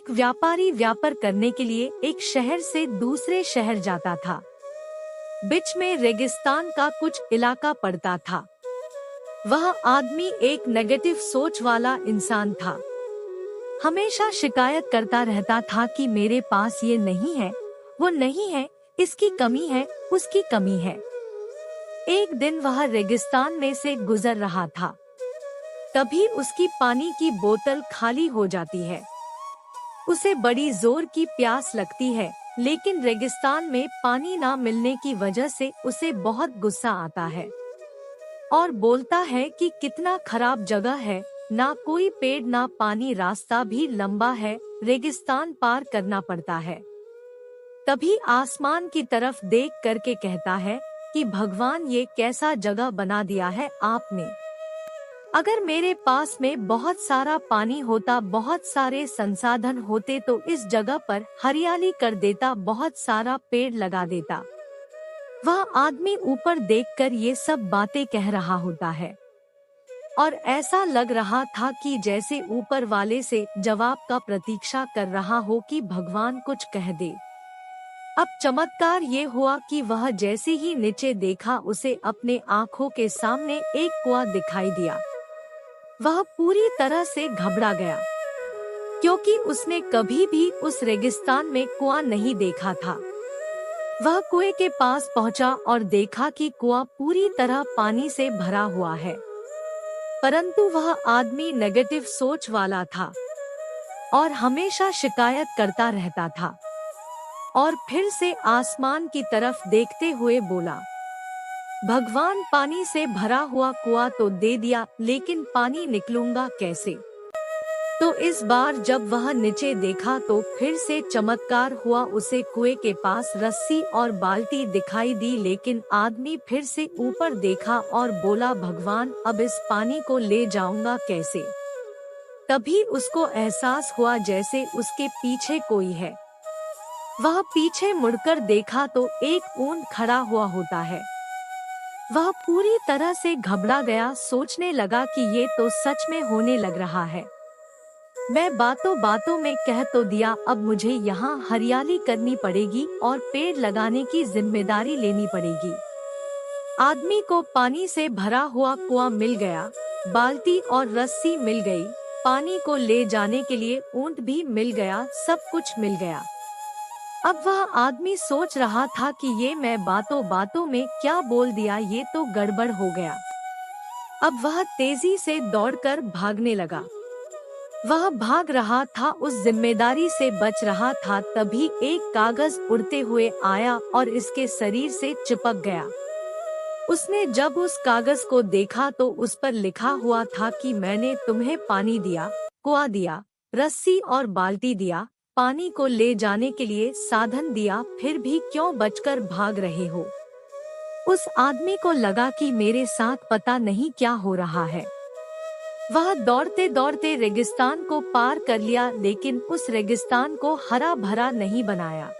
एक व्यापारी व्यापार करने के लिए एक शहर से दूसरे शहर जाता था। बीच में रेगिस्तान का कुछ इलाका पड़ता था। वह आदमी एक नेगेटिव सोच वाला इंसान था। हमेशा शिकायत करता रहता था कि मेरे पास ये नहीं है, वो नहीं है, इसकी कमी है, उसकी कमी है। एक दिन वह रेगिस्तान में से गुजर रहा था। तभी उसकी पानी की बोतल खाली हो जाती है। उसे बड़ी जोर की प्यास लगती है, लेकिन रेगिस्तान में पानी ना मिलने की वजह से उसे बहुत गुस्सा आता है और बोलता है कि कितना खराब जगह है, ना कोई पेड़ ना पानी, रास्ता भी लंबा है, रेगिस्तान पार करना पड़ता है। तभी आसमान की तरफ देख करके कहता है कि भगवान, ये कैसा जगह बना दिया है आपने। अगर मेरे पास में बहुत सारा पानी होता, बहुत सारे संसाधन होते तो इस जगह पर हरियाली कर देता, बहुत सारा पेड़ लगा देता। वह आदमी ऊपर देखकर ये सब बातें कह रहा होता है और ऐसा लग रहा था कि जैसे ऊपर वाले से जवाब का प्रतीक्षा कर रहा हो कि भगवान कुछ कह दे। अब चमत्कार ये हुआ कि वह जैसे ही नीचे देखा, उसे अपने आँखों के सामने एक कुआं दिखाई दिया। वह पूरी तरह से घबरा गया, क्योंकि उसने कभी भी उस रेगिस्तान में कुआं नहीं देखा था। वह कुएं के पास पहुंचा और देखा कि कुआं पूरी तरह पानी से भरा हुआ है, परंतु वह आदमी नेगेटिव सोच वाला था और हमेशा शिकायत करता रहता था। और फिर से आसमान की तरफ देखते हुए बोला, भगवान, पानी से भरा हुआ कुआं तो दे दिया, लेकिन पानी निकलूंगा कैसे। तो इस बार जब वह नीचे देखा तो फिर से चमत्कार हुआ। उसे कुएं के पास रस्सी और बाल्टी दिखाई दी, लेकिन आदमी फिर से ऊपर देखा और बोला, भगवान, अब इस पानी को ले जाऊंगा कैसे। तभी उसको एहसास हुआ जैसे उसके पीछे कोई है। वह पीछे मुड़कर देखा तो एक ऊंट खड़ा हुआ होता है। वह पूरी तरह से घबरा गया, सोचने लगा कि ये तो सच में होने लग रहा है। मैं बातों बातों में कह तो दिया, अब मुझे यहाँ हरियाली करनी पड़ेगी और पेड़ लगाने की जिम्मेदारी लेनी पड़ेगी। आदमी को पानी से भरा हुआ कुआं मिल गया, बाल्टी और रस्सी मिल गई, पानी को ले जाने के लिए ऊंट भी मिल गया, सब कुछ मिल गया। अब वह आदमी सोच रहा था कि ये मैं बातों बातों में क्या बोल दिया, ये तो गड़बड़ हो गया। अब वह तेजी से दौड़कर भागने लगा। वह भाग रहा था, उस जिम्मेदारी से बच रहा था। तभी एक कागज उड़ते हुए आया और इसके शरीर से चिपक गया। उसने जब उस कागज को देखा तो उस पर लिखा हुआ था कि मैंने तुम्हें पानी दिया, कुआं दिया, रस्सी और बाल्टी दिया, पानी को ले जाने के लिए साधन दिया, फिर भी क्यों बचकर भाग रहे हो। उस आदमी को लगा कि मेरे साथ पता नहीं क्या हो रहा है। वह दौड़ते दौड़ते रेगिस्तान को पार कर लिया, लेकिन उस रेगिस्तान को हरा भरा नहीं बनाया।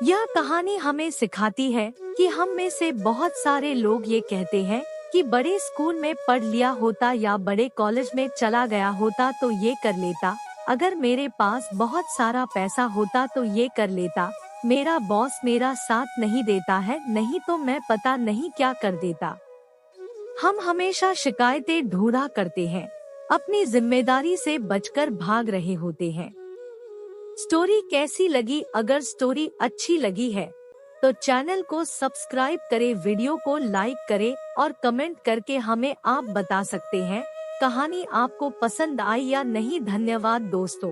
यह कहानी हमें सिखाती है कि हम में से बहुत सारे लोग ये कहते हैं कि बड़े स्कूल में पढ़ लिया होता या बड़े कॉलेज में चला गया होता तो ये कर लेता, अगर मेरे पास बहुत सारा पैसा होता तो ये कर लेता, मेरा बॉस मेरा साथ नहीं देता है, नहीं तो मैं पता नहीं क्या कर देता। हम हमेशा शिकायतें ढूंढा करते हैं, अपनी जिम्मेदारी से बचकर भाग रहे होते हैं। स्टोरी कैसी लगी? अगर स्टोरी अच्छी लगी है तो चैनल को सब्सक्राइब करें, वीडियो को लाइक करें और कमेंट करके हमें आप बता सकते हैं कहानी आपको पसंद आई या नहीं। धन्यवाद दोस्तों।